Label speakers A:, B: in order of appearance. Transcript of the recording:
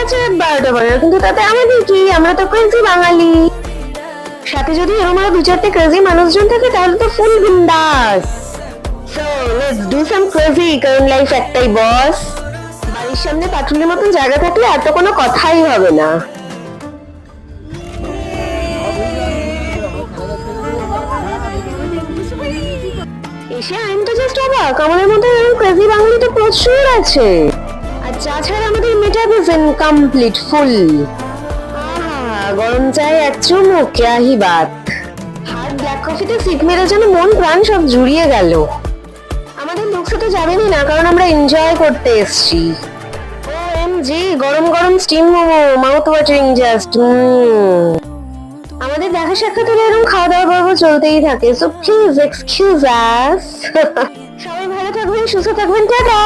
A: আছে 12টা 15, কিন্তু তাতে আমাদের কি, আমরা তো ক্রেজি বাঙালি। সাথে যদি এরকম আরো 2-4টে ক্রেজি মানুষজন থাকে তাহলে তো ফুল বিন্দাস। So let's do some crazy, কারণ লাইফ একটাই বস। বাড়ির সামনে পাটুলির মতন জায়গা থাকলে আর তো কোনো কথাই হবে না। এসে আমি তো জাস্ট অবাক, আমাদের মতো এরকম ক্রেজি বাঙালি তো প্রচুর আছে। আর তাছাড়া আমাদের মেটাভিশন কমপ্লিট ফুল। আহা, গরম চায় এক চুমুক, ক্যা হি বাত। হার্ড ব্ল্যাক কফিতে সিপ মেরে যেন মন প্রাণ সব জুড়িয়ে গেল। আমাদের লুকসে তো যাবেনই না, কারণ আমরা এনজয় করতে এসেছি। OMG, গরম গরম steam momo, mouth watering just. আমাদের দেখা সাক্ষাৎ হলে এরকম খাওয়া দাওয়া পর্ব চলতেই থাকে, সো প্লিজ এক্সকিউজ আস। সবাই ভালো থাকবেন, সুস্থ থাকবেন, টাটা।